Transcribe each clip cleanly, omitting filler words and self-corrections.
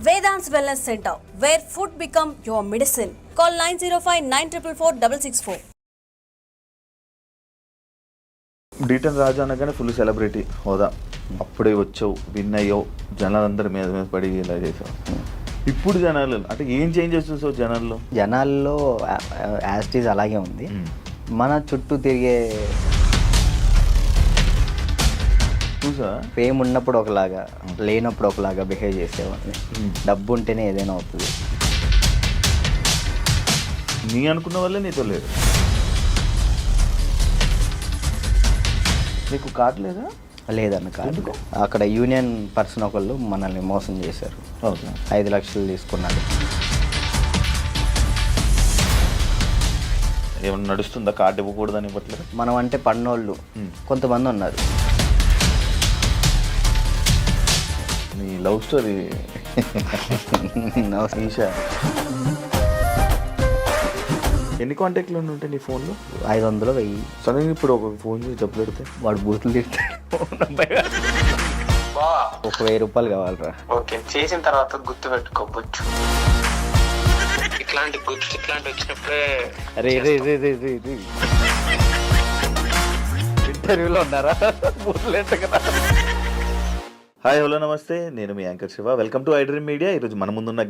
Vedant's Wellness Center, where food become your medicine. Call 905-944-664. డీటెన్ రాజు అనగానే full celebrity హోదా. అప్పుడే వచ్చావు, విన్ అయ్యావు, జనాలందరి మీద మీద పడి ఇలా చేసావు. ఇప్పుడు జనాలు అంటే ఏం చేంజెస్ చూసావు జనాల్లో యాస్టీజ్ అలాగే ఉంది. మన చుట్టూ తిరిగే చూసా ఫేమ్ ఉన్నప్పుడు ఒకలాగా, లేనప్పుడు ఒకలాగా బిహేవ్ చేసేవాడిని. డబ్బు ఉంటేనే ఏదైనా అవుతుంది. నీ అనుకున్న వాళ్ళే నీతో లేదు. నీకు కార్డు లేదా? లేదన్న కార్డు. అక్కడ యూనియన్ పర్సన్ ఒకళ్ళు మనల్ని మోసం చేశారు. 5 లక్షలు తీసుకున్నారు. ఏమన్నా నడుస్తుందా? కార్డు ఇవ్వకూడదని ఇవ్వట్లేదు. మనం అంటే పన్నోళ్ళు కొంతమంది ఉన్నారు. నీ లవ్ స్టోరీ ఈషా, ఎన్ని కాంటాక్ట్లు ఉంటాయి నీ ఫోన్లో? 500 1000. సడన్గా ఇప్పుడు ఒక ఫోన్ చేసి డబ్బులు పెడితే వాడు బూతులు తింటాడు. 1000 రూపాయలు కావాలరా. ఓకే, చేసిన తర్వాత గుర్తు పెట్టుకోవచ్చు. ఇట్లాంటి వచ్చినప్పుడే అరే రే రే రే రే రే ఇంటర్వ్యూలో ఉన్నారా? బూతులు కదా. హాయ్, హలో, నమస్తే. నేను మీ anchor Shiva. Welcome to iDream media. ఈరోజు మన ముందున్న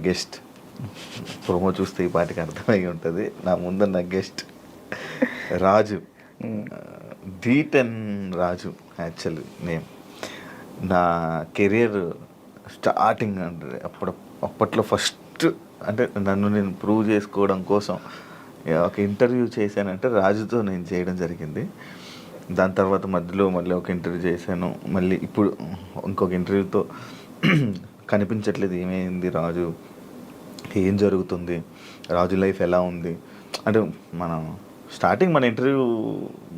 గెస్ట్ ప్రోమో చూస్తే ఈ పాటికి అర్థమై ఉంటుంది. నా ముందున్న గెస్ట్ రాజు, డీటెన్ రాజు యాక్చువల్ నేమ్. నా కెరియర్ స్టార్టింగ్ అంటే అప్పట్లో ఫస్ట్ అంటే నన్ను నేను ప్రూవ్ చేసుకోవడం కోసం ఒక ఇంటర్వ్యూ చేశానంటే రాజుతో నేను చేయడం జరిగింది. దాని తర్వాత మధ్యలో మళ్ళీ ఒక ఇంటర్వ్యూ చేశాను. మళ్ళీ ఇప్పుడు ఇంకొక ఇంటర్వ్యూతో కనిపించట్లేదు. ఏమైంది రాజు, ఏం జరుగుతుంది, రాజు లైఫ్ ఎలా ఉంది అంటే మనం స్టార్టింగ్ మన ఇంటర్వ్యూ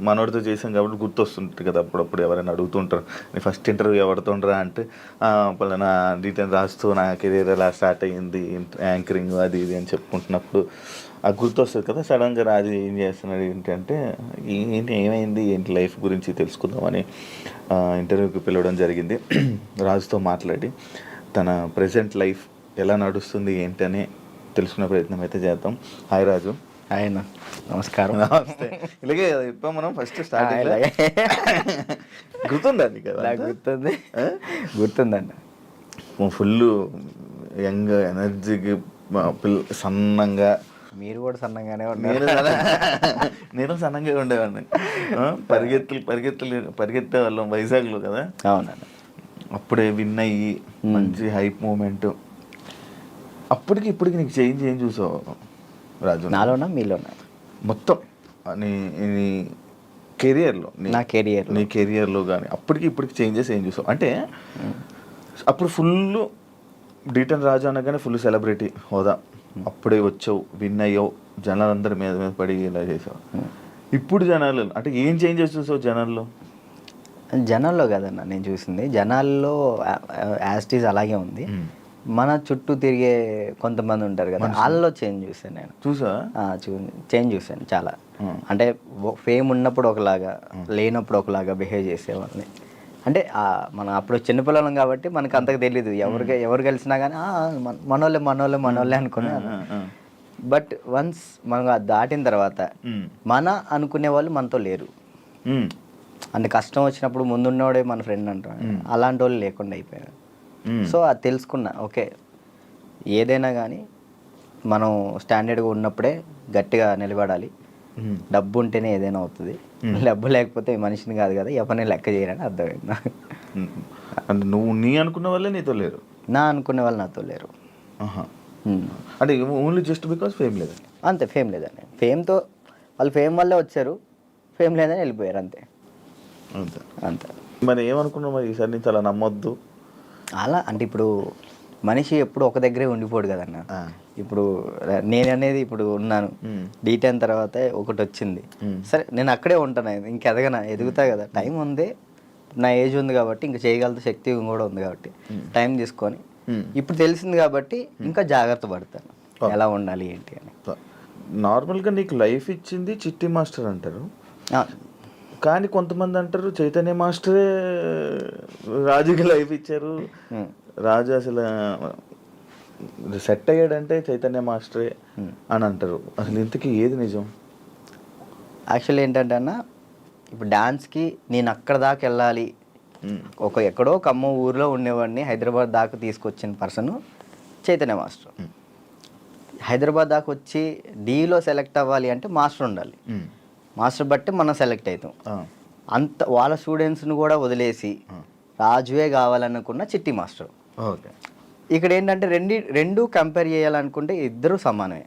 మనోడితో చేసాం కాబట్టి గుర్తొస్తుంటుంది కదా. అప్పుడప్పుడు ఎవరైనా అడుగుతుంటారు, నీ ఫస్ట్ ఇంటర్వ్యూ ఎవరితోండ్రా అంటే పలానా డీటెయిల్ రాస్తూ నా కెరీర్ ఎలా స్టార్ట్ అయ్యింది, యాంకరింగ్ అది ఇది అని చెప్పుకుంటున్నప్పుడు అది గుర్తొస్తుంది కదా. సడన్గా రాజు ఏం చేస్తున్నాడు ఏంటంటే ఏమైంది ఏంటి లైఫ్ గురించి తెలుసుకుందామని ఇంటర్వ్యూకి పిలవడం జరిగింది. రాజుతో మాట్లాడి తన ప్రజెంట్ లైఫ్ ఎలా నడుస్తుంది ఏంటని తెలుసుకునే ప్రయత్నం అయితే చేద్దాం. హాయ్ రాజు. హాయ్ అన్న, నమస్కారం. నమస్తే. ఇలాగే ఇప్పుడు మనం ఫస్ట్ స్టార్టింగ్ గుర్తుందండి కదా? గుర్తుందండి. ఫుల్ యంగ్ ఎనర్జీకి సన్నంగా. మీరు కూడా సన్నంగానే నేను సన్నంగా ఉండేవాడిని. పరిగెత్తే వాళ్ళం వైజాగ్లో కదా. అవునండి. అప్పుడే విన్ అయ్యి మంచి హైప్ మూమెంట్. అప్పటికి ఇప్పటికి నీకు చేంజ్ ఏం చూసావు రాజు? నాలోనా మీలోనా? మొత్తం నీ కెరియర్లో, నీ కెరియర్లో కానీ అప్పటికి ఇప్పటికి చేంజెస్ ఏం చూసావు? అంటే అప్పుడు ఫుల్ డీటెన్ రాజు అనగానే ఫుల్ సెలబ్రిటీ హోదా. అప్పుడే వచ్చావు, విన్ అయ్యావు, జనాలందరి మీద మీద పడి ఇలా చేసావు. ఇప్పుడు జనాలు అంటే ఏం చేంజెస్ చూసావు జనాల్లో కదన్న నేను చూసింది. జనాల్లో యాస్టీజ్ అలాగే ఉంది. మన చుట్టూ తిరిగే కొంతమంది ఉంటారు కదా, వాళ్ళలో చేంజ్ చూసాను నేను. చేంజ్ చూసాను చాలా. అంటే ఫేమ్ ఉన్నప్పుడు ఒకలాగా, లేనప్పుడు ఒకలాగా బిహేవ్ చేసేవాళ్ళని. అంటే మనం అప్పుడు చిన్నపిల్లలం కాబట్టి మనకు అంతకు తెలీదు. ఎవరు కలిసినా కానీ మనోళ్ళే అనుకున్నాను. బట్ వన్స్ మనం దాటిన తర్వాత మన అనుకునే వాళ్ళు మనతో లేరు. అంటే కష్టం వచ్చినప్పుడు ముందున్నవాడే మన ఫ్రెండ్ అంటారు, అలాంటి వాళ్ళు లేకుండా అయిపోయారు. సో అది తెలుసుకున్నా, ఓకే ఏదైనా కానీ మనం స్టాండర్డ్గా ఉన్నప్పుడే గట్టిగా నిలబడాలి. డబ్బు ఉంటేనే ఏదైనా అవుతుంది. డబ్బు లేకపోతే మనిషిని కాదు కదా, ఎవరిని లెక్క చేయరని అర్థమైంది నాకు. అంటే నువ్వు నీ అనుకున్న వాళ్ళే నీతో లేరు? నా అనుకునే వాళ్ళు నాతో లేరు. అంటే ఓన్లీ జస్ట్ బికాస్ ఫేమ్ లేదు. అంతే, ఫేమ్ లేదని. ఫేమ్తో వాళ్ళు ఫేమ్ వల్లే వచ్చారు, ఫేమ్ లేదని వెళ్ళిపోయారు. అంతే అంతే. మరి ఏమనుకున్నావు మరి ఈసారి నుంచి అలా నమ్మొద్దు అలా? అంటే ఇప్పుడు మనిషి ఎప్పుడు ఒక దగ్గరే ఉండిపోడు కదన్న. ఇప్పుడు నేను అనేది ఇప్పుడు ఉన్నాను, డీటెయిన్ తర్వాత ఒకటి వచ్చింది, సరే నేను అక్కడే ఉంటాను, ఇంక ఎదుగుతా కదా. టైం ఉంది, నా ఏజ్ ఉంది కాబట్టి, ఇంకా చేయగలిగే శక్తి కూడా ఉంది కాబట్టి టైం తీసుకొని ఇప్పుడు తెలిసింది కాబట్టి ఇంకా జాగ్రత్త పడతాను ఎలా ఉండాలి ఏంటి అని. నార్మల్గా నీకు లైఫ్ ఇచ్చింది చిట్టి మాస్టర్ అంటారు, కానీ కొంతమంది అంటారు చైతన్య మాస్టరే రాజుకి లైఫ్ ఇచ్చారు, రాజు అసలు సెట్ అయ్యాడంటే చైతన్య మాస్టరే అని అంటారు. అసలు ఇంతకీ ఏది నిజం? యాక్చువల్లీ ఏంటంటే అన్న, ఇప్పుడు డాన్స్కి నేను అక్కడ దాకా వెళ్ళాలి, ఎక్కడో ఖమ్మం ఊర్లో ఉండేవాడిని హైదరాబాద్ దాకా తీసుకొచ్చిన పర్సన్ చైతన్య మాస్టర్. హైదరాబాద్ దాకా వచ్చి డీలో సెలెక్ట్ అవ్వాలి అంటే మాస్టర్ ఉండాలి. మాస్టర్ బట్టి మనం సెలెక్ట్ అవుతాం. అంత వాళ్ళ స్టూడెంట్స్ని కూడా వదిలేసి రాజువే కావాలనుకున్న చిట్టి మాస్టర్. ఓకే. ఇక్కడ ఏంటంటే రెండు కంపేర్ చేయాలనుకుంటే ఇద్దరు సమానమే.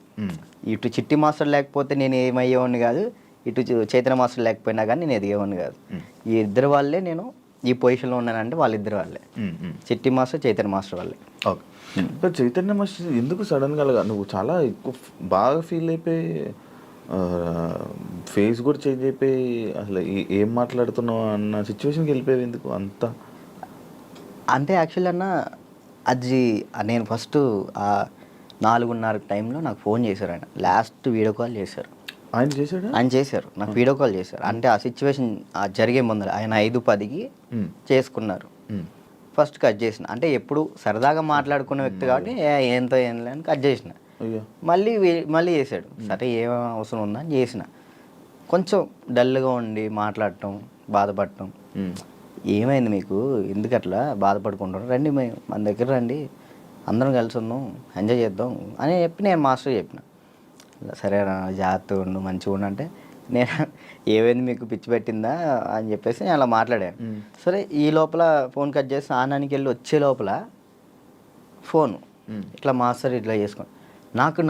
ఇటు చిట్టి మాస్టర్ లేకపోతే నేను ఏమయ్యేవాడిని కాదు, ఇటు చైతన్య మాస్టర్ లేకపోయినా కానీ నేను ఎదిగేవాడిని కాదు. ఈ ఇద్దరు వాళ్ళే నేను ఈ పొజిషన్లో ఉన్నానంటే వాళ్ళిద్దరు వాళ్ళే, చిట్టి మాస్టర్ చైతన్య మాస్టర్ వాళ్ళే. ఓకే. చైతన్య మాస్టర్ ఎందుకు సడన్గా నువ్వు చాలా ఎక్కువ బాగా ఫీల్ అయిపోయి ఫేస్ కూడా చేంజ్ అయిపోయి అసలు ఏం మాట్లాడుతున్నావు అన్న సిచ్యువేషన్కి వెళ్ళిపోయావు ఎందుకు అంత? అంటే యాక్చువల్లీ అన్న, అది నేను ఫస్ట్ 4:30 టైంలో నాకు ఫోన్ చేశారు. ఆయన లాస్ట్ వీడియో కాల్ చేశారు. ఆయన చేశారు నాకు వీడియో కాల్ చేశారు. అంటే ఆ సిచ్యువేషన్ జరిగే ముందర ఆయన 5:10కి చేసుకున్నారు. ఫస్ట్ కట్ చేసిన, అంటే ఎప్పుడు సరదాగా మాట్లాడుకునే వ్యక్తి కాబట్టి ఏంతో ఏం లేని కట్ చేసిన. మళ్ళీ చేశాడు. సరే ఏం అవసరం ఉందా అని చేసిన. కొంచెం డల్గా ఉండి మాట్లాడటం, బాధపడటం. ఏమైంది మీకు, ఎందుకు అట్లా బాధపడుకుంటారు, రండి మన దగ్గర రండి, అందరం కలిసి ఉందాం, ఎంజాయ్ చేద్దాం అని చెప్పి నేను మాస్టర్ చెప్పిన. సరే జాగ్రత్తగా ఉండు, మంచిగా ఉండు అంటే, నేను ఏమైంది మీకు పిచ్చి పెట్టిందా అని చెప్పేసి నేను అలా మాట్లాడాను. సరే ఈ లోపల ఫోన్ కట్ చేసి ఆనానికి వెళ్ళి వచ్చే లోపల ఫోను ఇట్లా మాస్టర్ ఇట్లా చేసుకోండి. నాకు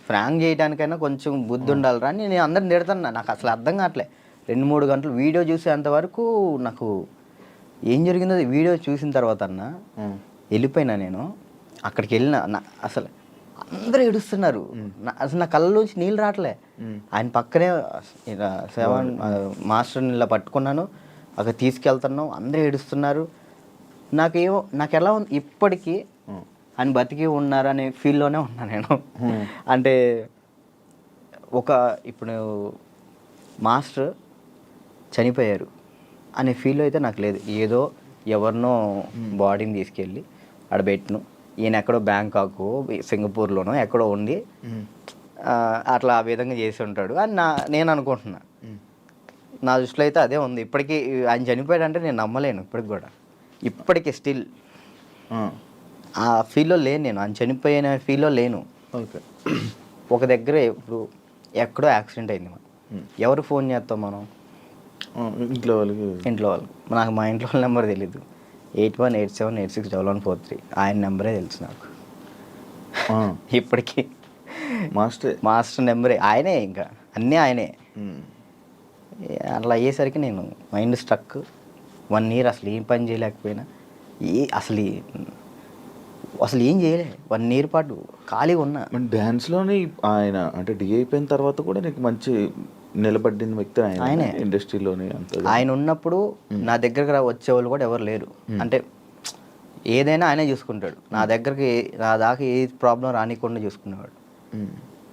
ఫ్రాంక్ చేయడానికైనా కొంచెం బుద్ధి ఉండాలిరా అని నేను అందరిని తిడుతున్నా. నాకు అసలు అర్థం కావట్లే. 2-3 గంటలు వీడియో చూసేంతవరకు నాకు ఏం జరిగిందో వీడియో చూసిన తర్వాత అన్న వెళ్ళిపోయినా. నేను అక్కడికి వెళ్ళిన, అసలు అందరూ ఏడుస్తున్నారు. అసలు నా కళ్ళలోంచి నీళ్ళు రావట్లే. ఆయన పక్కనే మాస్టర్ని ఇలా పట్టుకున్నాను, అక్కడ తీసుకెళ్తున్నాం, అందరూ ఏడుస్తున్నారు. నాకు ఎలా ఉంది ఇప్పటికీ, ఆయన బతికి ఉన్నారు అనే ఫీల్లోనే ఉన్నా నేను. అంటే ఇప్పుడు మాస్టర్ చనిపోయారు అనే ఫీల్ అయితే నాకు లేదు. ఏదో ఎవరినో బాడీని తీసుకెళ్ళి ఆడ పెట్టిను, ఈయన ఎక్కడో బ్యాంకాక్ సింగపూర్లోనో ఎక్కడో ఉండి అట్లా ఆ విధంగా చేసి ఉంటాడు అని నేను అనుకుంటున్నా. నా దృష్టిలో అయితే అదే ఉంది. ఇప్పటికీ ఆయన చనిపోయాడంటే నేను నమ్మలేను ఇప్పటికి కూడా. ఇప్పటికీ స్టిల్ ఆ ఫీల్లో లేను నేను, ఆయన చనిపోయిన ఫీల్లో లేను. ఓకే. ఒక దగ్గర ఇప్పుడు ఎక్కడో యాక్సిడెంట్ అయింది, ఎవరు ఫోన్ చేస్తాం మనం? ఇంట్లో వాళ్ళు. నాకు మా ఇంట్లో వాళ్ళ నెంబర్ తెలీదు. 8187861143 ఆయన నెంబరే తెలుసు నాకు ఇప్పటికీ. మాస్టర్ నెంబరే ఆయనే, ఇంకా అన్నీ ఆయనే. అట్లా అయ్యేసరికి నేను మైండ్ స్ట్రక్. 1 year అసలు ఏం పని చేయలేకపోయినా, అసలు ఏం చేయలే. 1 year పాటు ఖాళీగా ఉన్నా. డ్యాన్స్లోనే ఆయన అంటే డి అయిపోయిన తర్వాత కూడా నీకు మంచి నిలబడిన వ్యక్తి ఆయనే ఇండస్ట్రీలోనే. ఆయన ఉన్నప్పుడు నా దగ్గరకు వచ్చేవాళ్ళు కూడా ఎవరు లేరు. అంటే ఏదైనా ఆయనే చూసుకుంటాడు. నా దాకా ఏ ప్రాబ్లం రానికుండా చూసుకునేవాడు.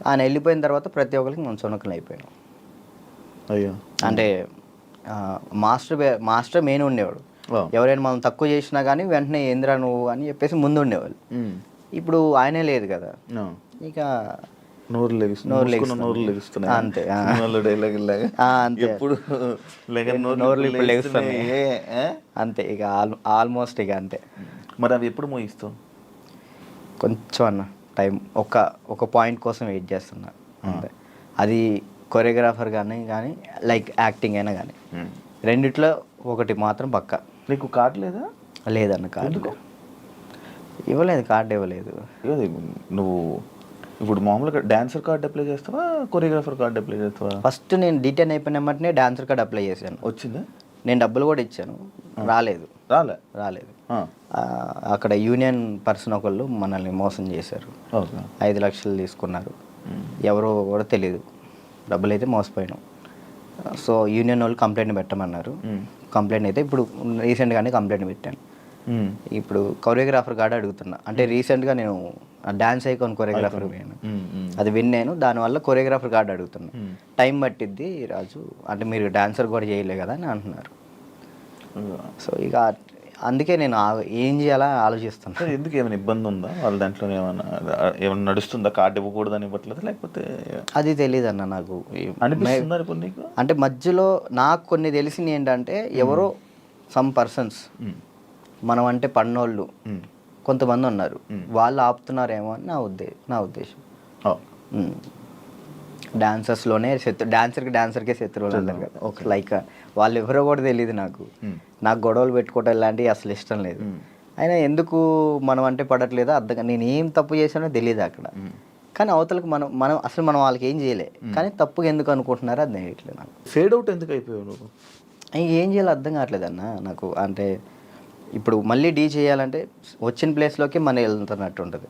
ఆయన వెళ్ళిపోయిన తర్వాత ప్రతి ఒక్కరికి మనం చునకలు అయిపోయాం. అయ్యో. అంటే మాస్టర్ మెయిన్ ఉండేవాడు. ఎవరైనా మనం తక్కువ చేసినా కానీ వెంటనే ఏందిరా నువ్వు అని చెప్పేసి ముందు ఉండేవాళ్ళు. ఇప్పుడు ఆయనే లేదు కదా, ఇక నోరు లెగుస్తున్నాయి అంతే. అంతే ఇక ఆల్మోస్ట్ ఇక అంతే. మరి అవి ఎప్పుడు మోయిస్తావు? కొంచెం అన్న టైం, ఒక పాయింట్ కోసం వెయిట్ చేస్తున్నా అంతే. అది కొరియోగ్రాఫర్ కానీ లైక్ యాక్టింగ్ అయినా కానీ రెండిట్లో ఒకటి మాత్రం పక్కా. నీకు కార్డు లేదా? లేదన్న, కార్డు ఇవ్వలేదు. కార్డు ఇవ్వలేదు. నువ్వు ఇప్పుడు మామూలుగా డాన్సర్ కార్డు అప్లై చేస్తావా, కొరియోగ్రాఫర్ కార్డు అప్లై చేస్తావా? ఫస్ట్ నేను డీటెయిల్ అయిపోయిన వెంటనే డాన్సర్ కార్డు అప్లై చేశాను. వచ్చిందా? నేను డబ్బులు కూడా ఇచ్చాను, రాలేదు. అక్కడ యూనియన్ పర్సన్ ఒకళ్ళు మనల్ని మోసం చేశారు. 5 లక్షలు తీసుకున్నారు. ఎవరో కూడా తెలియదు. డబ్బులు అయితే మోసపోయినాం. సో యూనియన్ వాళ్ళు కంప్లైంట్ పెట్టమన్నారు. కంప్లైంట్ అయితే ఇప్పుడు రీసెంట్గానే కంప్లైంట్ పెట్టాను. ఇప్పుడు కొరియోగ్రాఫర్ కార్డు అడుగుతున్నా. అంటే రీసెంట్గా నేను డాన్స్ ఐకాన్ కొరియోగ్రాఫర్ పోయాను, అది విన్నాను. దానివల్ల కొరియోగ్రాఫర్ కార్డు అడుగుతున్నా. టైం పట్టిద్ది రాజు అంటే, మీరు డాన్సర్ కూడా చేయలే కదా అని అంటున్నారు. సో ఇక అందుకే నేను ఏం చేయాలా ఆలోచిస్తాను. సరే, ఎందుకు ఏమైనా ఇబ్బంది ఉందా వాళ్ళ దాంట్లో? ఏమైనా నడుస్తుందా? కార్డు ఇవ్వకూడదని ఇవ్వట్లేదు, లేకపోతే అది తెలియదు అన్న నాకు. అనిపిస్తుందా ఇప్పుడు నీకు? అంటే మధ్యలో నాకు కొన్ని తెలిసింది ఏంటంటే, ఎవరో సమ్ పర్సన్స్ మనం అంటే పన్నోళ్ళు కొంతమంది ఉన్నారు, వాళ్ళు ఆపుతున్నారేమో అని నా ఉద్దేశం. డాన్సర్స్లోనే డాన్సర్కే శత్రువులు అంటారు కదా, లైక్ వాళ్ళు ఎవరో కూడా తెలియదు నాకు గొడవలు పెట్టుకోవటం ఇలాంటివి అసలు ఇష్టం లేదు. అయినా ఎందుకు మనం అంటే పడట్లేదో అర్థం, నేను ఏం తప్పు చేశానో తెలియదు అక్కడ. కానీ అవతలకు మనం అసలు మనం వాళ్ళకి ఏం చేయలే, కానీ తప్పుగా ఎందుకు అనుకుంటున్నారో అర్థం చేయట్లేదు నాకు. ఫేడ్ అవుట్ ఎందుకు అయిపోయావు నువ్వు? ఏం చేయాలో అర్థం కావట్లేదు అన్న నాకు. అంటే ఇప్పుడు మళ్ళీ డీ చేయాలంటే వచ్చిన ప్లేస్లోకి మనం వెళ్తున్నట్టు ఉంటుంది,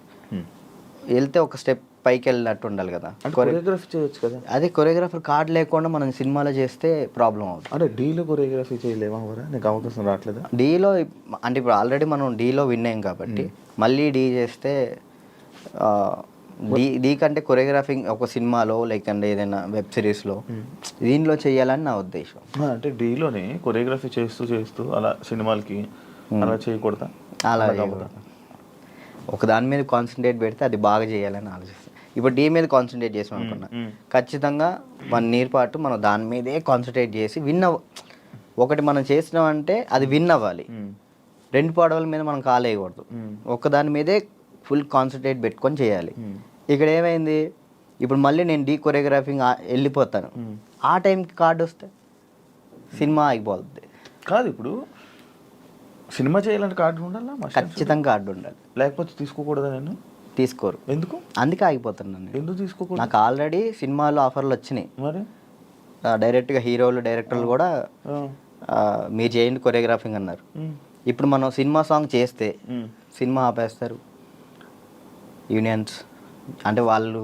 వెళ్తే ఒక స్టెప్ పైకి వెళ్ళినట్టు ఉండాలి కదా. కొరియోగ్రఫీ చేయొచ్చు కదా. అదే కొరియోగ్రాఫర్ కార్డ్ లేకుండా మనం సినిమాలో చేస్తే ప్రాబ్లం అవుతుంది. అంటే డీలో కొరియోగ్రఫీ చేయలేమా? నీకు అవకాశం రావట్లేదా డీలో? అంటే ఇప్పుడు ఆల్రెడీ మనం డీలో విన్ అయ్యాం కాబట్టి మళ్ళీ డీ చేస్తే డీ కంటే కొరియోగ్రాఫింగ్ ఒక సినిమాలో లేకంటే ఏదైనా వెబ్ సిరీస్లో దీనిలో చేయాలని నా ఉద్దేశం. అంటే డీలోనే కొరియోగ్రఫీ చేస్తూ అలా సినిమాలకి అలా చేయకూడదా? అలా ఒక దాని మీద కాన్సన్ట్రేట్ పెడితే అది బాగా చేయాలని ఆలోచిస్తాను. ఇప్పుడు డీ మీద కాన్సన్ట్రేట్ చేసాం అనుకున్నా, ఖచ్చితంగా 1 year పాటు మనం దాని మీదే కాన్సన్ట్రేట్ చేసి ఒకటి మనం చేసినామంటే అది విన్ అవ్వాలి. 2 పడవల మీద మనం కాలేయకూడదు, దాని మీదే ఫుల్ కాన్సన్ట్రేట్ పెట్టుకొని చేయాలి. ఇక్కడ ఏమైంది, ఇప్పుడు మళ్ళీ నేను డీ కొరియోగ్రాఫింగ్ వెళ్ళిపోతాను, ఆ టైంకి కార్డు వస్తే సినిమా ఆగిపోతుంది. కాదు, ఇప్పుడు సినిమా చేయాలంటే కార్డు ఉండాలా? ఖచ్చితంగా కార్డు ఉండాలి, లేకపోతే తీసుకోకూడదా? నేను తీసుకోరు. ఎందుకు? అందుకే ఆగిపోతున్నాను. ఎందుకు తీసుకోకూడదు? నాకు ఆల్రెడీ సినిమాలో ఆఫర్లు వచ్చినాయి. మరి డైరెక్ట్గా హీరోలు డైరెక్టర్లు కూడా మీరు చేయండి కొరియోగ్రాఫింగ్ అన్నారు. ఇప్పుడు మనం సినిమా సాంగ్ చేస్తే సినిమా ఆపేస్తారు యూనియన్స్. అంటే వాళ్ళు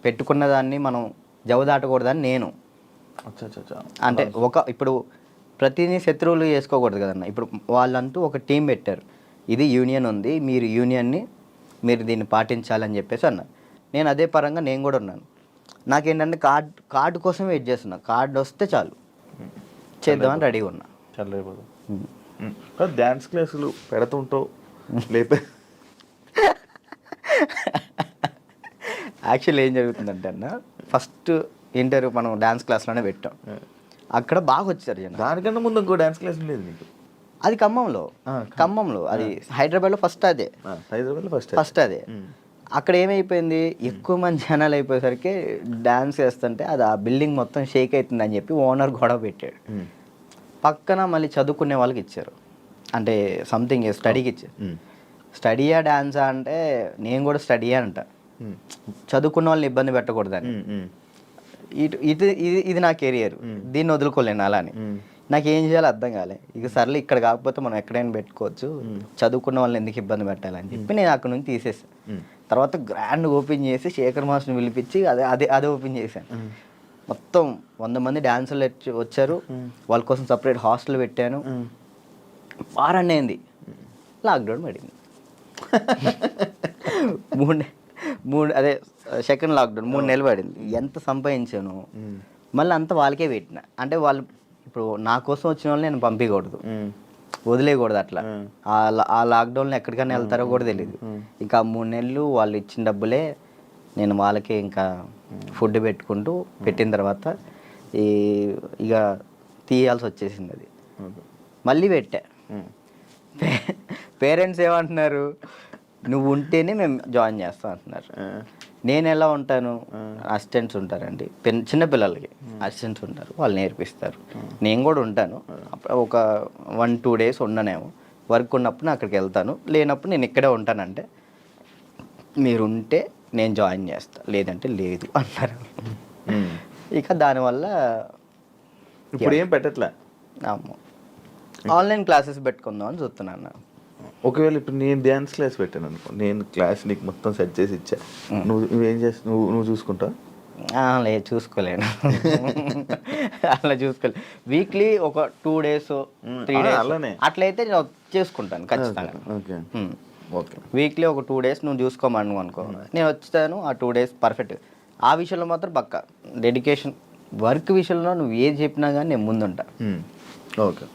పెట్టుకున్న దాన్ని మనం జవదాటకూడదని నేను. అంటే ఇప్పుడు ప్రతిదీ శత్రువులు చేసుకోకూడదు కదన్న. ఇప్పుడు వాళ్ళంటూ ఒక టీం పెట్టారు, ఇది యూనియన్ ఉంది, మీరు యూనియన్ని మీరు దీన్ని పాటించాలని చెప్పేసి అన్నారు. నేను అదే పరంగా నేను కూడా ఉన్నాను. నాకేంటంటే కార్డు కోసం వెయిట్ చేస్తున్నా, కార్డు వస్తే చాలు చేద్దామని రెడీగా ఉన్నా. చాలా డ్యాన్స్ క్లాసులు పెడుతుంటావు లేపే. యాక్చువల్లీ ఏం జరుగుతుందంటే అన్న, ఫస్ట్ ఇంటర్వ్యూ మనం డ్యాన్స్ క్లాస్లోనే పెట్టాం, అక్కడ బాగా వచ్చారు జనం. దానికన్నా ముందు ఇంకో డ్యాన్స్ క్లాస్ లేదు నీకు? అది ఖమ్మంలో అది హైదరాబాద్లో ఫస్ట్ అదే. హైదరాబాద్లో ఫస్ట్ అదే. అక్కడ ఏమైపోయింది, ఎక్కువ మంది జనాలు అయిపోయేసరికి డ్యాన్స్ వేస్తుంటే అది ఆ బిల్డింగ్ మొత్తం షేక్ అవుతుందని చెప్పి ఓనర్ గొడవ పెట్టాడు. పక్కన మళ్ళీ చదువుకునే వాళ్ళకి ఇచ్చారు, అంటే సంథింగ్ స్టడీకి ఇచ్చారు. స్టడీయా డ్యాన్సా అంటే నేను కూడా స్టడీయా అంట, చదువుకున్న వాళ్ళని ఇబ్బంది పెట్టకూడదని. ఇది నా కెరియర్, దీన్ని వదులుకోలేను అలానే. నాకు ఏం చేయాలో అర్థం కాలే. ఇక సర్లే ఇక్కడ కాకపోతే మనం ఎక్కడైనా పెట్టుకోవచ్చు, చదువుకున్న వాళ్ళని ఎందుకు ఇబ్బంది పెట్టాలని చెప్పి నేను అక్కడ నుంచి తీసేసాను. తర్వాత గ్రాండ్ ఓపెన్ చేసి శేఖర్ మాస్టర్ని పిలిపించి అదే ఓపెన్ చేశాను. మొత్తం 100 మంది డాన్సర్లు వచ్చారు, వాళ్ళ కోసం సపరేట్ హాస్టల్ పెట్టాను. వారాన్ని అయింది, లాక్డౌన్ పడింది. అదే సెకండ్ లాక్డౌన్ 3 నెలలు పడింది. ఎంత సంపాదించాను మళ్ళీ అంతా వాళ్ళకే పెట్టిన. అంటే వాళ్ళు ఇప్పుడు నా కోసం వచ్చిన వాళ్ళని నేను పంపించకూడదు, వదిలేయకూడదు. అట్లా ఆ లాక్డౌన్లో ఎక్కడికైనా వెళ్తారో కూడా తెలియదు. ఇంకా 3 నెలలు వాళ్ళు ఇచ్చిన డబ్బులే నేను వాళ్ళకే ఇంకా ఫుడ్ పెట్టుకుంటూ పెట్టిన తర్వాత ఇక తీయాల్సి వచ్చేసింది. అది మళ్ళీ పెట్టా. పేరెంట్స్ ఏమంటున్నారు, నువ్వు ఉంటేనే మేము జాయిన్ చేస్తాం అంటున్నారు. నేను ఎలా ఉంటాను, అసిస్టెంట్స్ ఉంటారండి, చిన్నపిల్లలకి అసిస్టెంట్స్ ఉంటారు, వాళ్ళు నేర్పిస్తారు. నేను కూడా ఉంటాను, ఒక 1-2 days ఉండనేమో. వర్క్ ఉన్నప్పుడు నేను అక్కడికి వెళ్తాను, లేనప్పుడు నేను ఇక్కడే ఉంటానంటే మీరు ఉంటే నేను జాయిన్ చేస్తాను, లేదంటే లేదు అన్నారు. ఇక దానివల్ల ఇప్పుడు ఏం పెట్టట్లే. ఆన్లైన్ క్లాసెస్ పెట్టుకుందాం అని చూస్తున్నాను. ఒకవేళ ఇప్పుడు నేను డ్యాన్స్ క్లాస్ పెట్టాను అనుకో, నేను క్లాస్ నీకు మొత్తం సెట్ చేసి ఇచ్చా, నువ్వేం చేస్తావు? నువ్వు చూసుకుంటావు? లేదు, చూసుకోలేను. అలా చూసుకోలేదు. వీక్లీ ఒక 2 days 3 days అలానే అట్లయితే నేను చేసుకుంటాను ఖచ్చితంగా. ఓకే, వీక్లీ ఒక 2 days నువ్వు చూసుకోమను అనుకో, నేను వచ్చాను ఆ 2 days పర్ఫెక్ట్. ఆ విషయంలో మాత్రం పక్కా డెడికేషన్. వర్క్ విషయంలో నువ్వు ఏది చెప్పినా కానీ నేను ముందుంటా. ఓకే.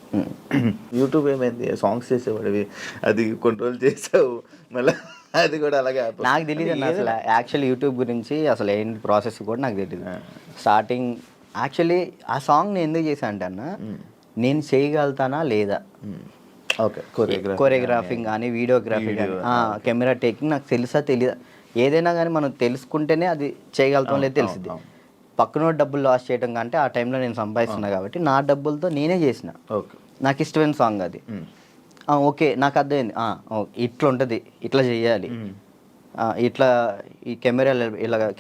యూట్యూబ్ ఏమైంది? సాంగ్స్ చేసేవాడివి, అది కంట్రోల్ చేసావు, మళ్ళీ అది కూడా అలాగే ఆపావు. నాకు తెలియదు అన్న అసలు యాక్చువల్లీ యూట్యూబ్ గురించి అసలు ఏంటి ప్రాసెస్ కూడా నాకు తెలియదు. స్టార్టింగ్ యాక్చువల్లీ ఆ సాంగ్ నేను ఎందుకు చేశాను అంటే అన్న, నేను చేయగలుగుతానా లేదా, ఓకే, కొరియోగ్రాఫింగ్ కానీ వీడియోగ్రఫీ కానీ కెమెరా టేకింగ్ నాకు తెలుసా తెలియదా, ఏదైనా కానీ మనం తెలుసుకుంటేనే అది చేయగలుగుతాం లేదు తెలిసింది. పక్కన డబ్బులు లాస్ చేయడం కంటే ఆ టైంలో నేను సంపాదిస్తున్నా కాబట్టి నా డబ్బులతో నేనే చేసిన. ఓకే, నాకు ఇష్టమైన సాంగ్ అది. ఓకే నాకు అర్థమైంది, ఇట్లా ఉంటుంది, ఇట్లా చేయాలి, ఇట్లా ఈ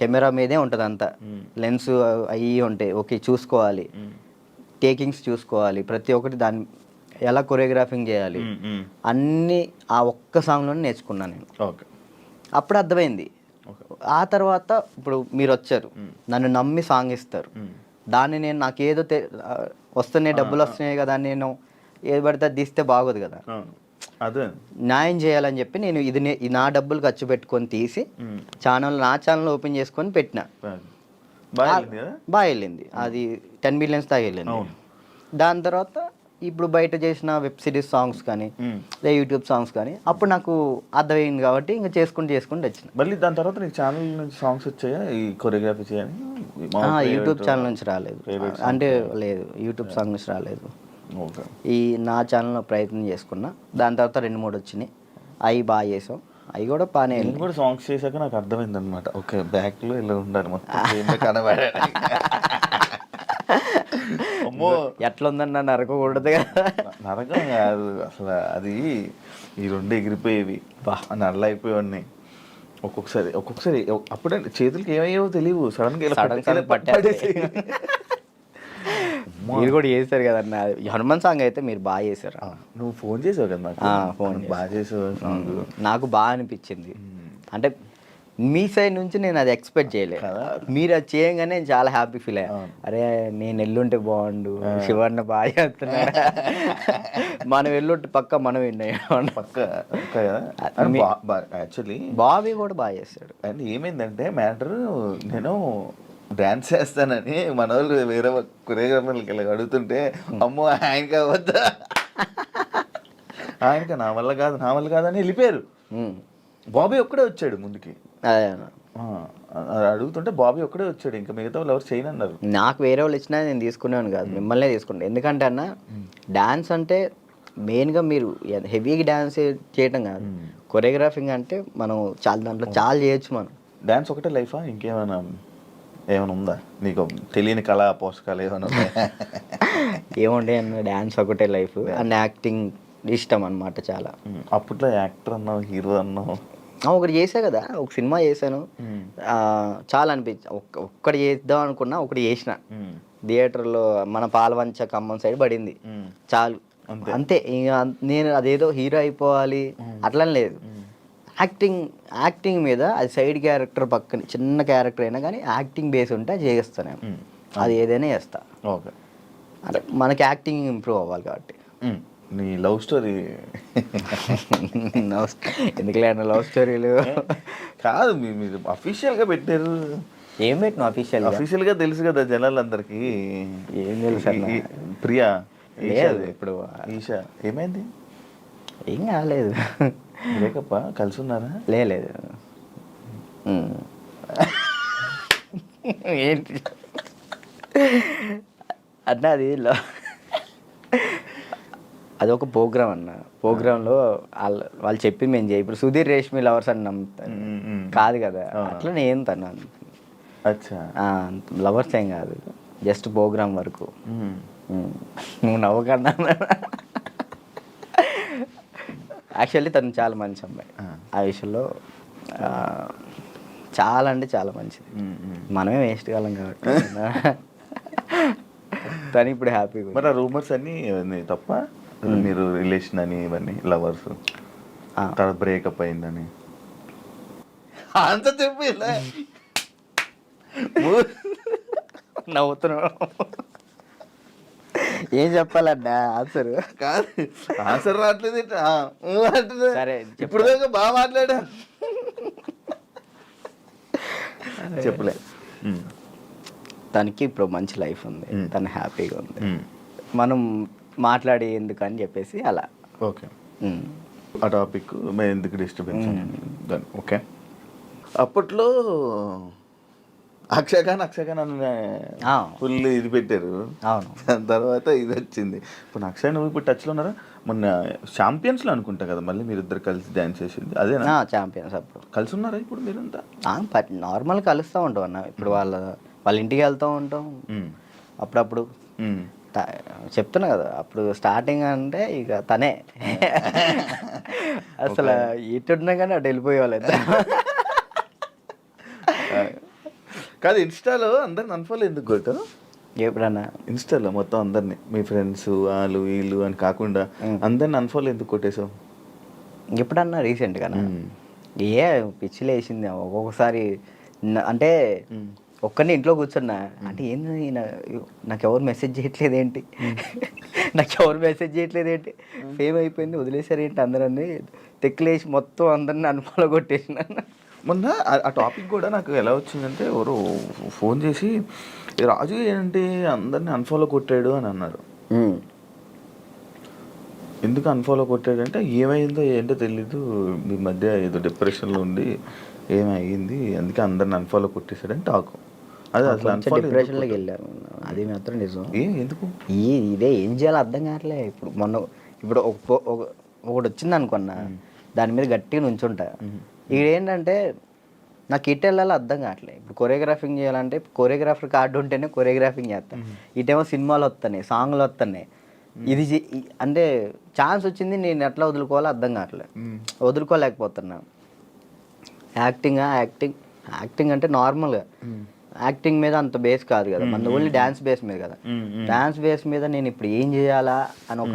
కెమెరా మీదే ఉంటుంది అంతా, లెన్స్ అవి ఉంటాయి, ఓకే చూసుకోవాలి, టేకింగ్స్ చూసుకోవాలి, ప్రతి ఒక్కటి దాన్ని ఎలా కొరియోగ్రాఫింగ్ చేయాలి అన్నీ ఆ ఒక్క సాంగ్లోనే నేర్చుకున్నాను నేను. ఓకే, అప్పుడు అర్థమైంది. ఆ తర్వాత ఇప్పుడు మీరు వచ్చారు, నన్ను నమ్మి సాంగ్ ఇస్తారు, దాన్ని నేను నాకేదో వస్తున్నాయి డబ్బులు వస్తున్నాయి కదా, నేను ఏది పడితే అది తీస్తే బాగోదు కదా, అదే న్యాయం చేయాలని చెప్పి నేను ఇది నా డబ్బులు ఖర్చు పెట్టుకొని తీసి నా ఛానల్ ఓపెన్ చేసుకొని పెట్టిన. బాగా వెళ్ళింది, అది 10 millions దాకా వెళ్ళింది. దాని తర్వాత ఇప్పుడు బయట చేసిన వెబ్ సిరీస్ సాంగ్స్ కానీ యూట్యూబ్ సాంగ్స్ కానీ అప్పుడు నాకు అర్థమైంది కాబట్టి ఇంకా చేసుకుంటూ వచ్చిన. మళ్ళీ దాని తర్వాత నీకు ఛానల్ నుంచి సాంగ్స్ వచ్చాయా ఈ కొరియోగ్రఫీ చేయని? యూట్యూబ్ ఛానల్ నుంచి రాలేదు, అంటే లేదు, యూట్యూబ్ సాంగ్ నుంచి రాలేదు. ఈ నా ఛానల్లో ప్రయత్నం చేసుకున్నా, దాని తర్వాత 2-3 వచ్చినాయి, అవి బాగా చేసాం, అవి కూడా బాగానే. నేను కూడా సాంగ్స్ చేశాక నాకు అర్థమైంది అనమాట, ఓకే బ్యాక్లో ఇలా ఉండాలి మొత్తం కనబడే. అమ్మో ఎట్లుందన్న నరకకూడదు కదా. నరకం కాదు అసలు, అది ఈ 2 ఎగిరిపోయేవి, నల్ల అయిపోయేవాడిని. ఒక్కొక్కసారి అప్పుడే చేతులకి ఏమయ్యేవో తెలియవు, సడన్గా పట్టేసి. మీరు కూడా చేశారు కదన్న హనుమాన్ సాంగ్, అయితే మీరు బాగా చేశారు. నువ్వు ఫోన్ చేసావు కదా నాకు, ఫోన్ బాగా చేసావు సాంగ్, నాకు బాగా అనిపించింది. అంటే మీ సైడ్ నుంచి నేను అది ఎక్స్పెక్ట్ చేయలేదు, మీరు అది చేయగానే చాలా హ్యాపీ ఫీల్ అయ్యా. అరే నేను ఎల్లుంటే బాగుండు, శివన్న బాగా చేస్తున్నాడు, మనం ఎల్లుంటే పక్క మనం యాక్చువల్లీ బాబీ కూడా బాగా చేస్తాడు. అండ్ ఏమైందంటే మ్యాటర్, నేను డాన్స్ చేస్తానని మన వాళ్ళు వేరే కొరియోగ్రాఫర్లకి ఇలా అడుగుతుంటే, అమ్మో ఆయనకి వద్దా, ఆయనకి నా వల్ల కాదు అని వెళ్ళిపోయారు. బాబీ ఒక్కడే వచ్చాడు ముందుకి, అడుగుతుంటే బాబీ ఒక్కడే వచ్చాడు, ఇంకా మిగతా వాళ్ళు ఎవరు చేయనన్నారు. నాకు వేరే వాళ్ళు ఇచ్చినా నేను తీసుకునేవాను కాదు, మిమ్మల్నే తీసుకుంటాను. ఎందుకంటే అన్న డాన్స్ అంటే మెయిన్గా మీరు హెవీగా డాన్స్ చేయటం కాదు, కొరియోగ్రాఫింగ్ అంటే మనం దాంట్లో చాలా చేయొచ్చు. మనం డాన్స్ ఒకటే లైఫా, ఇంకేమైనా ఉందా నీకు తెలియని కళా పోషకాలు ఏమైనా ఉన్నాయా? ఏముండే అన్న, డాన్స్ ఒకటే లైఫ్ అండ్ యాక్టింగ్ ఇష్టం అనమాట చాలా. అప్పట్లో యాక్టర్ అన్నావు, హీరో అన్నావు, ఒకటి చేసా కదా, ఒక సినిమా చేశాను, చాలా అనిపించి ఒక్కటి చేద్దాం అనుకున్నా, ఒకటి చేసిన థియేటర్లో మన పాలవంచ ఖమ్మం సైడ్ పడింది, చాలు అంతే. ఇంకా నేను అదేదో హీరో అయిపోవాలి అట్లా లేదు, యాక్టింగ్ మీద అది సైడ్ క్యారెక్టర్ పక్కన చిన్న క్యారెక్టర్ అయినా కానీ యాక్టింగ్ బేస్ ఉంటే చేస్తాను నేను, అది ఏదైనా చేస్తా. ఓకే, అంటే మనకి యాక్టింగ్ ఇంప్రూవ్ అవ్వాలి కాబట్టి. నీ లవ్ స్టోరీ ఎందుకులే అన్న లవ్ స్టోరీలు కాదు, మీరు అఫీషియల్గా పెట్టారు. ఏం పెట్టినా అఫీషియల్గా తెలుసు కదా జనాలందరికీ. ఏం తెలుసు అన్న, ప్రియా లేదు ఇప్పుడు ఈషా ఏమైంది? ఏం కాలేదు, బ్రేకప్ కలిసి ఉన్నారా? లేదు ఏంటి అన్న, అది ఒక ప్రోగ్రామ్ అన్న, ప్రోగ్రాంలో వాళ్ళు చెప్పి మేము చేయి, ఇప్పుడు సుధీర్ రేష్మి లవర్స్ అని నమ్ముతాను కాదు కదా, అట్లా నేను తను లవర్స్ ఏం కాదు, జస్ట్ ప్రోగ్రామ్ వరకు. నువ్వు నవ్వకన్నా, యాక్చువల్లీ తను చాలా మంచి అమ్మాయి, ఆ విషయంలో చాలా అంటే చాలా మంచిది, మనమే వేస్ట్ కాలం కాబట్టి తను ఇప్పుడు హ్యాపీగా. మరి ఆ రూమర్స్ అన్నీ తప్ప, మీరు రిలేషన్ అని ఇవన్నీ లవర్స్ తర్వాత బ్రేకప్ అయిందని అంత చెప్పి నవ్వుతున్నావు, ఏం చెప్పాలన్నా ఆన్సర్ కాదు, ఆన్సర్ రావట్లేదు. సరే ఇప్పుడు దాకా బాగా మాట్లాడా, చెప్పలే. తనకి ఇప్పుడు మంచి లైఫ్ ఉంది, తను హ్యాపీగా ఉంది. మనం మాట్లాడి ఎందుకు అని చెప్పేసి అలా. ఓకే, ఆ టాపిక్ మేము ఎందుకు డిస్టర్బెన్స్ దాన్ని. ఓకే, అప్పట్లో అక్షయఖాన్ అని ఫుల్ ఇది పెట్టారు. అవును. దాని తర్వాత ఇది వచ్చింది. ఇప్పుడు అక్షయ్ నువ్వు ఇప్పుడు టచ్లో ఉన్నారా? మొన్న ఛాంపియన్స్లో అనుకుంటా కదా మళ్ళీ మీరు ఇద్దరు కలిసి డ్యాన్స్ చేసింది అదేనా? ఛాంపియన్స్ అప్పుడు కలిసి ఉన్నారా ఇప్పుడు మీరంతా? నార్మల్ కలుస్తూ ఉంటాం అన్న. ఇప్పుడు వాళ్ళ ఇంటికి వెళ్తూ ఉంటాం అప్పుడప్పుడు. చెప్తున్నా కదా అప్పుడు స్టార్టింగ్ అంటే ఇక తనే అసలు ఇటున్నా కానీ అటు వెళ్ళిపోయేవాళ్ళు. కాదు, ఇన్స్టాలో అందరిని అన్ఫాలో ఎందుకు కొట్టావు? ఎప్పుడన్నా ఇన్స్టాలో మొత్తం అందరినీ మీ ఫ్రెండ్స్ వాళ్ళు వీళ్ళు అని కాకుండా అందరిని అన్ఫాలో ఎందుకు కొట్టేసావు? ఎప్పుడన్నా రీసెంట్గానా? ఏ పిచ్చిలు వేసింది ఒక్కొక్కసారి. అంటే ఒక్కరిని ఇంట్లో కూర్చున్నా అంటే ఏంది నాకు ఎవరు మెసేజ్ చేయట్లేదు ఏంటి, ఫేమ్ అయిపోయింది వదిలేసారు ఏంటి అందరన్నీ తెక్కులేసి మొత్తం అందరిని అన్ఫాలో కొట్టేసిన. మొన్న ఆ టాపిక్ కూడా నాకు ఎలా వచ్చిందంటే ఎవరు ఫోన్ చేసి రాజు ఏంటి అందరిని అన్ఫాలో కొట్టాడు అని అన్నారు. ఎందుకు అన్ఫాలో కొట్టాడంటే ఏమైందో ఏంటో తెలీదు, మీ మధ్య ఏదో డిప్రెషన్లో ఉండి ఏమైంది అందుకే అందరిని అన్ఫాలో కొట్టేశాడని టాక్. అదే అసలు డిప్రెషన్లోకి వెళ్ళారు, అది మాత్రం నిజం. ఎందుకు ఇదే ఏం చేయాలో అర్థం కావట్లే. ఇప్పుడు ఒకటి వచ్చింది అనుకున్నా దాని మీద గట్టిగా నుంచుంటా. ఇక్కడ ఏంటంటే నాకు ఇటు వెళ్ళాలో అర్థం కావట్లేదు. ఇప్పుడు కొరియోగ్రాఫింగ్ చేయాలంటే కొరియోగ్రాఫర్ కార్డు ఉంటేనే కొరియోగ్రాఫింగ్ చేస్తాను. ఇటేమో సినిమాలు వస్తున్నాయి, సాంగ్లు వస్తున్నాయి. ఇది అంటే ఛాన్స్ వచ్చింది, నేను ఎట్లా వదులుకోవాలో అర్థం కావట్లేదు, వదులుకోలేకపోతున్నా. యాక్టింగ్ అంటే నార్మల్గా యాక్టింగ్ మీద అంత బేస్ కాదు కదా, మన ఓన్లీ డ్యాన్స్ బేస్ మీద కదా. డ్యాన్స్ బేస్ మీద నేను ఇప్పుడు ఏం చేయాలా అని ఒక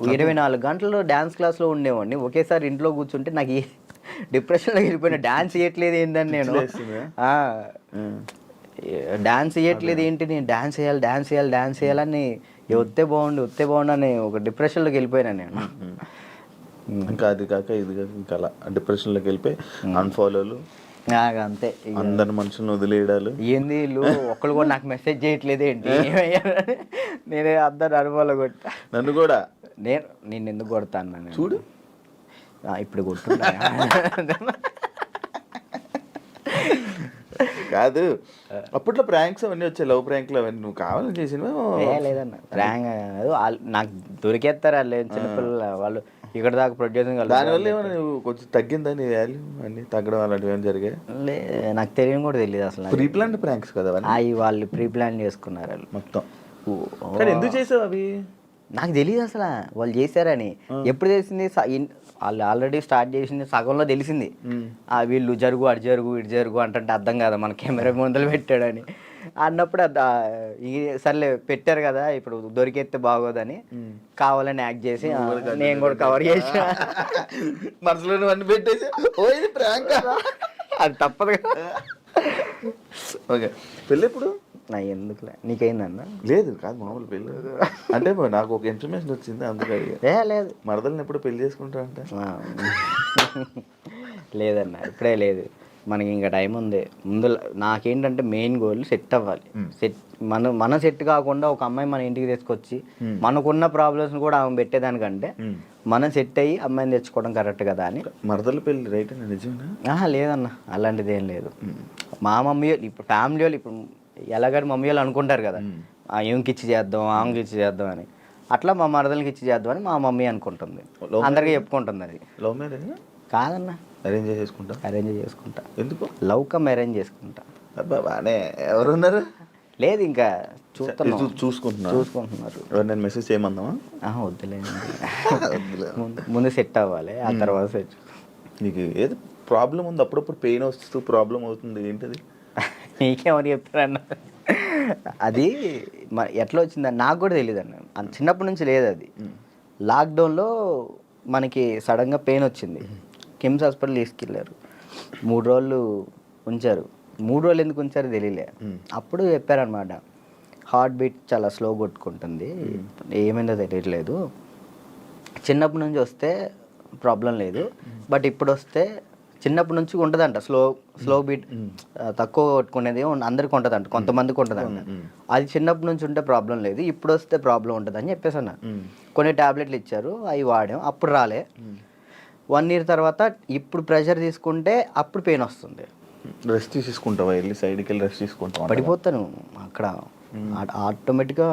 24 గంటలు డ్యాన్స్ క్లాస్లో ఉండేవాడిని. ఒకేసారి ఇంట్లో కూర్చుంటే నాకు డిప్రెషన్లో వెళ్ళిపోయినా. డ్యాన్స్ చేయట్లేదు ఏంటని నేను డాన్స్ చేయట్లేదు ఏంటి, నేను డాన్స్ చేయాలని వస్తే బాగుండు అని ఒక డిప్రెషన్లోకి వెళ్ళిపోయినా నేను. ఇంకా అది కాక ఇది కాక ఇంకా అలా డిప్రెషన్లోకి వెళ్ళిపోయి అన్ఫాలోలు అంతే. అందరి మనుషులను వదిలేయడాలు. ఏంది వీళ్ళు ఒక్కళ్ళు కూడా నాకు మెసేజ్ చేయట్లేదు ఏంటి, నేనే అందరు అనుభవాలు కొట్టా. నన్ను కూడా నేను ఎందుకు కొడతాను చూడు ఇప్పుడు కొట్టున్నా. కాదు, అప్పట్లో ప్రాంక్స్ అవన్నీ వచ్చాయి, లవ్ ప్రాంక్లు అవన్నీ నువ్వు కావాలని చేసినవా? లేదన్న, ప్రాంక్ నాకు దొరికేస్తారు వాళ్ళు చిన్నపిల్లలు, వాళ్ళు ఇక్కడ దాకా ప్రొడ్యూసింగ్. దానివల్ల ఏమైనా నువ్వు కొంచెం తగ్గిందా నీ వాల్యూ అన్నీ తగ్గడం అలాంటివి ఏమైనా జరిగాయి? నాకు తెలియని కూడా తెలియదు అసలు. ప్రీ ప్లాన్ ప్రాంక్స్ కదా అవి వాళ్ళు ప్రీ ప్లాన్ చేసుకున్నారు వాళ్ళు మొత్తం. ఎందుకు చేసావు అవి? నాకు తెలియదు అసలు వాళ్ళు చేశారని. ఎప్పుడు తెలిసింది? వాళ్ళు ఆల్రెడీ స్టార్ట్ చేసింది సగంలో తెలిసింది. వీళ్ళు అటు జరుగు అంటే అర్థం కదా మన కెమెరా ముందలు పెట్టాడని అన్నప్పుడు సర్లే పెట్టారు కదా ఇప్పుడు దొరికేస్తే బాగోదని కావాలని యాక్ట్ చేసి నేను కూడా కవర్ చేసిన. మనసులో అన్ని పెట్టేసి అది తప్పదు కదా. ఓకే, పెళ్ళి ఎప్పుడు? నా ఎందుకులే, నీకైందన్న? లేదు కాదు, మామూలు పెళ్ళి అంటే నాకు ఒక ఇన్ఫర్మేషన్ వచ్చింది అందుకే. లేదు, మరదల్ని ఎప్పుడు పెళ్లి చేసుకుంటా అంటే? లేదన్న, ఇప్పుడే లేదు, మనకి ఇంకా టైం ఉంది. ముందు నాకేంటంటే మెయిన్ గోల్ సెట్ అవ్వాలి. మనం సెట్ కాకుండా ఒక అమ్మాయి మన ఇంటికి తీసుకొచ్చి మనకున్న ప్రాబ్లమ్స్ కూడా ఆమె పెట్టేదానికంటే మనం సెట్ అయ్యి అమ్మాయిని తెచ్చుకోవడం కరెక్ట్ కదా అని. మరదల పెళ్ళి రైట్ అని నిజమేనా? లేదన్న, అలాంటిది ఏం లేదు. మా మమ్మీ ఇప్పుడు ఫ్యామిలీ వాళ్ళు ఇప్పుడు ఎలాగని మమ్మీ వాళ్ళు అనుకుంటారు కదా, ఏమికి ఇచ్చి చేద్దాం ఆమెకి ఇచ్చి చేద్దాం అని. అట్లా మా మరదలకి ఇచ్చి చేద్దామని మా మమ్మీ అనుకుంటుంది, అందరికీ చెప్పుకుంటుంది. అది లవ్ మ్యారేజ్ కాదన్న, అరేంజ్ చేసుకుంటా. ఎందుకు? లవ్ కమ్ అరేంజ్ చేసుకుంటా. బానే ఎవరున్నారు? లేదు ఇంకా చూసుకుంటున్నారు. నేను మెసేజ్ చేయమందామా? వద్దులేదు, ముందు సెట్ అవ్వాలి, ఆ తర్వాత సెట్. నీకు ఏది ప్రాబ్లం ఉంది? అప్పుడప్పుడు పెయిన్ వస్తూ ప్రాబ్లం అవుతుంది, ఏంటది? నీకేమని చెప్తారన్న? అది ఎట్లా వచ్చిందని నాకు కూడా తెలియదు అన్న, చిన్నప్పటి నుంచి లేదు అది. లాక్డౌన్లో మనకి సడన్గా పెయిన్ వచ్చింది, కిమ్స్ హాస్పిటల్ తీసుకెళ్ళారు, 3 రోజులు ఉంచారు. 3 రోజులు ఎందుకు ఉంచారో తెలియలే. అప్పుడు చెప్పారనమాట, హార్ట్ బీట్ చాలా స్లో కొట్టుకుంటుంది, ఏమైందో తెలియట్లేదు, చిన్నప్పటి నుంచి వస్తే ప్రాబ్లం లేదు, బట్ ఇప్పుడు వస్తే చిన్నప్పటి నుంచి ఉంటుందంట స్లో బీట్ తక్కువ కొట్టుకునేది అందరికి ఉంటుందంట, కొంతమందికి ఉంటుందంట. అది చిన్నప్పటి నుంచి ఉంటే ప్రాబ్లం లేదు, ఇప్పుడు వస్తే ప్రాబ్లం ఉంటుంది అని చెప్పేసి అన్నారు. కొన్ని ట్యాబ్లెట్లు ఇచ్చారు, అవి వాడాం, అప్పుడు రాలే. 1 year తర్వాత ఇప్పుడు ప్రెషర్ తీసుకుంటే అప్పుడు పెయిన్ వస్తుంది. రెస్ట్ తీసుకుంటావా, వెళ్ళి సైడ్కి వెళ్ళి రెస్ట్ తీసుకుంటావా? పడిపోతాను అక్కడ. ఆటోమేటిక్గా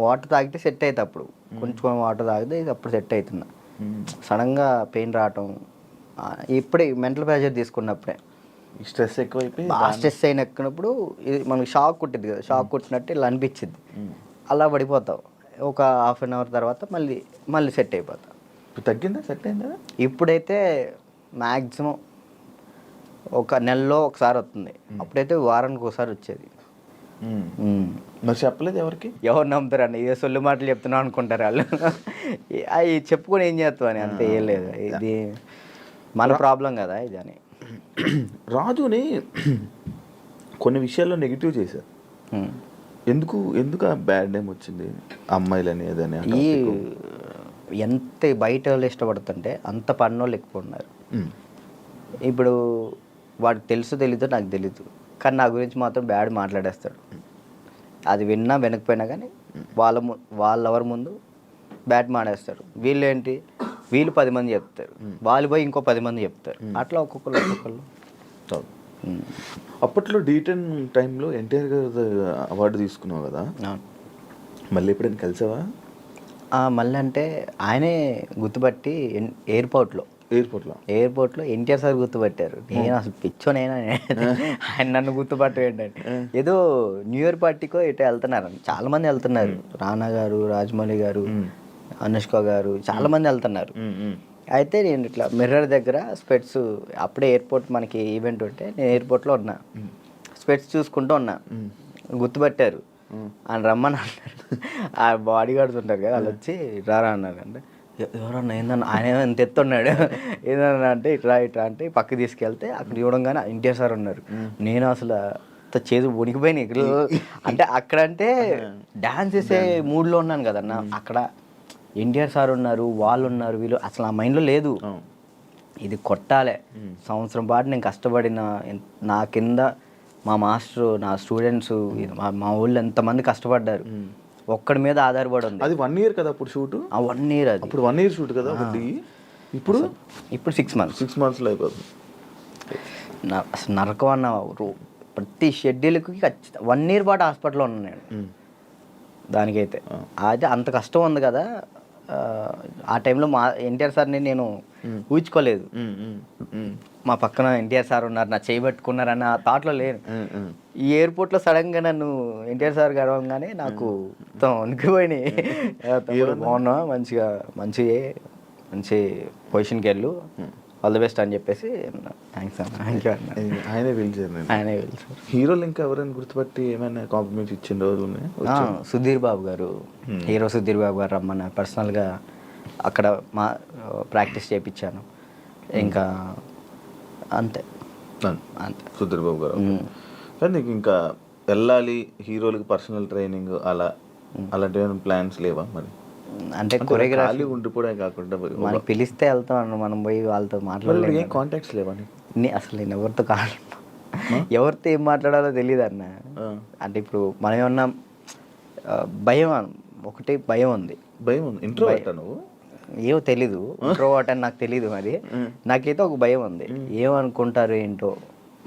వాటర్ తాగితే సెట్ అవుతుంది. అప్పుడు కొంచెం వాటర్ తాగితే అప్పుడు సెట్ అవుతున్నా. సడన్గా పెయిన్ రావటం ఇప్పుడే మెంటల్ ప్రెషర్ తీసుకున్నప్పుడే. స్ట్రెస్ ఎక్కువైపోయి బాగా స్ట్రెస్ అయినప్పుడు ఇది మనకి షాక్ కొట్టింది కదా, షాక్ కొట్టినట్టు ఇలా అనిపించింది. అలా పడిపోతావు. ఒక 1/2 hour తర్వాత మళ్ళీ సెట్ అయిపోతావు. తగ్గిందా, సెట్ అయిందా? ఇప్పుడైతే మ్యాక్సిమం ఒక నెలలో ఒకసారి వస్తుంది. అప్పుడైతే వారానికి ఒకసారి వచ్చేది. మరి చెప్పలేదు ఎవరికి? ఎవరు నమ్ముతారండి, ఏ సొల్లు మాటలు చెప్తున్నావు అనుకుంటారు వాళ్ళు. అవి చెప్పుకొని ఏం చేస్తావు అని, అంతే. ఏం లేదు, ఇది మన ప్రాబ్లం కదా ఇది అని. రాజుని కొన్ని విషయాల్లో నెగిటివ్ చేశారు. ఎందుకు ఆ బ్యాడ్ నేమ్ వచ్చింది అమ్మాయిలని అదని? ఈ ఎంత బయట వాళ్ళు ఇష్టపడుతుంటే అంత పన్నోళ్ళు ఎక్కువ ఉన్నారు. ఇప్పుడు వాడికి తెలీదో నాకు తెలీదు, కానీ నా గురించి మాత్రం బ్యాడ్ మాట్లాడేస్తాడు. అది విన్నా వినకపోయినా కానీ వాళ్ళెవరి ముందు బ్యాడ్ మాడేస్తారు. వీళ్ళు 10 మంది చెప్తారు, వాళ్ళు పోయి ఇంకో 10 మంది చెప్తారు. అట్లా ఒక్కొక్కళ్ళు. అప్పట్లో D10 టైంలో ఎన్టీఆర్ గారు అవార్డు తీసుకున్నావు కదా, మళ్ళీ ఎప్పుడైనా కలిసావా? మళ్ళీ అంటే ఆయనే గుర్తుపట్టి ఎయిర్పోర్ట్లో ఎన్టీఆర్ సార్ గుర్తుపట్టారు. నేను అసలు పిచ్చోనైనా ఆయన నన్ను గుర్తుపట్టు ఏంటంటే, ఏదో న్యూ ఇయర్ పార్టీకో ఇటు వెళ్తున్నారు, చాలా మంది వెళ్తున్నారు. రానా గారు, రాజమౌళి గారు, అనుష్క గారు, చాలా మంది వెళ్తున్నారు. అయితే నేను ఇట్లా మిర్రర్ దగ్గర స్పెట్స్, అప్పుడే ఎయిర్పోర్ట్ మనకి ఈవెంట్ ఉంటే నేను ఎయిర్పోర్ట్లో ఉన్నా, స్పెట్స్ చూసుకుంటూ ఉన్నా. గుర్తుపట్టారు, ఆయన రమ్మని అన్నారు. ఆ బాడీ గార్డ్స్ ఉంటారు కదా, వాళ్ళు వచ్చి రారా అన్నారు. అంటే ఎవరన్నా ఏందన్నా, ఆయన ఎంత ఎత్తున్నాడు, ఏదన్నా అంటే ఇట్రా అంటే పక్కకి తీసుకెళ్తే అక్కడ చూడంగానే ఎన్టీఆర్ సార్ ఉన్నారు. నేను అసలు చేదు వణికిపోయినాయి ఇక్కడ. అంటే అక్కడంటే డాన్స్ చేసే మూడ్లో ఉన్నాను కదన్న, అక్కడ ఎన్టీఆర్ సార్ ఉన్నారు, వాళ్ళు ఉన్నారు, వీళ్ళు అసలు ఆ మైండ్లో లేదు. ఇది కొట్టాలి, సంవత్సరం పాటు నేను కష్టపడిన, నా కింద మా మాస్టరు, నా స్టూడెంట్స్, మా ఊళ్ళో ఎంతమంది కష్టపడ్డారు, ఒక్కడి మీద ఆధారపడి ఉంది. అది 1 year కదా అప్పుడు షూట్? 1 year. అది అప్పుడు 1 year షూట్ కదా. ఇప్పుడు 6 months. 6 monthsలో అయిపోతుంది. అసలు నరకం అన్న. ప్రతి షెడ్యూల్కి 1 year పాటు హాస్పిటల్లో ఉన్నాను నేను. దానికైతే అయితే అంత కష్టం ఉంది కదా. ఆ టైంలో మా ఎన్టీఆర్ సార్ని నేను ఊహించుకోలేదు. మా పక్కన ఎన్టీఆర్ సార్ ఉన్నారు, నా చేయబట్టుకున్నారు అన్న థాట్లో లేను. ఈ ఎయిర్పోర్ట్లో సడన్గా నన్ను ఎన్టీఆర్ సార్ గడవగానే నాకు మొత్తం వణికిపోయినాయి. బాగున్నా, మంచి పొజిషన్కి వెళ్ళు, ఆల్ ది బెస్ట్ అని చెప్పేసి థ్యాంక్స్ అన్న, థ్యాంక్ యూ అన్న. ఆయనే పిలిచారు. హీరోలు ఇంకా ఎవరైనా గుర్తుపట్టి ఏమైనా కాంప్లిమెంట్స్ ఇచ్చిన రోజు? సుధీర్ బాబు గారు, హీరో సుధీర్ బాబు గారు రమ్మన్నారు పర్సనల్గా. అక్కడ ప్రాక్టీస్ చేయించాను. ఇంకా అంతే. సుధీర్ బాబు గారు. కానీ నీకు ఇంకా వెళ్ళాలి హీరోలకి పర్సనల్ ట్రైనింగ్ అలాంటి ప్లాన్స్ లేవా మరి? అంటే కొరియోగ్రఫీ ఉండిపోవడం కాకుండా మనకి పిలిస్తే వెళ్తాం, మనం పోయి వాళ్ళతో మాట్లాడలేదు. ఏం కాంటాక్ట్స్ లేవా? అసలు నేను ఎవరితో ఏం మాట్లాడాలో తెలియదు అన్న. అంటే ఇప్పుడు మనం ఏమన్నా భయం, ఒకటి భయం ఉంది. ఇంట్రోవర్ట్ నువ్వు? ఏమో తెలీదు, ఇంట్రోవర్ట్ అని నాకు తెలీదు. మరి నాకైతే ఒక భయం ఉంది, ఏమనుకుంటారు ఏంటో,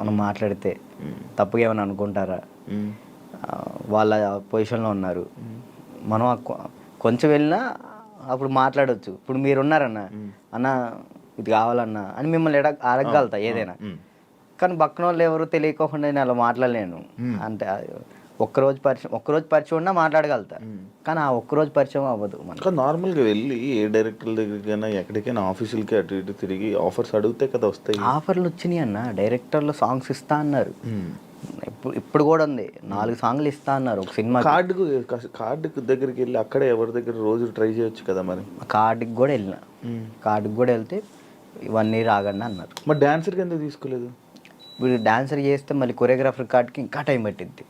మనం మాట్లాడితే తప్పుగా ఏమైనా అనుకుంటారా, వాళ్ళ పొజిషన్లో ఉన్నారు, మనం కొంచెం వెళ్ళినా అప్పుడు మాట్లాడవచ్చు. ఇప్పుడు మీరున్నారన్న, అన్న ఇది కావాలన్నా అని మిమ్మల్ని అడగగలుగుతా ఏదైనా. కానీ పక్కన వాళ్ళు ఎవరు తెలియకోకుండా నేను అలా మాట్లాడలేను. అంటే ఒక్కరోజు పరిచయం ఉన్నా మాట్లాడగలుగుతా, కానీ ఆ ఒక్కరోజు పరిచయం అవ్వదు. మనకు నార్మల్గా వెళ్ళి ఏ డైరెక్టర్ దగ్గరికైనా ఎక్కడికైనా ఆఫీసులకి అటు ఇటు తిరిగి ఆఫర్స్ అడిగితే కదా వస్తాయి. ఆఫర్లు వచ్చినాయి అన్న, డైరెక్టర్లు సాంగ్స్ ఇస్తా అన్నారు. ఇప్పుడు కూడా ఉంది, 4 songs ఇస్తా అన్నారు ఒక సినిమా. కార్డుకు దగ్గరికి వెళ్ళి అక్కడే ఎవరి దగ్గర రోజు ట్రై చేయొచ్చు కదా. మరి కార్డుకి కూడా వెళ్తే 1 year ఆగండి అన్నారు. మరి డాన్సర్కి ఎందుకు తీసుకోలేదు? ఇప్పుడు డాన్సర్ చేస్తే మళ్ళీ కొరియోగ్రాఫర్ కార్డ్కి ఇంకా టైం పట్టిద్ది.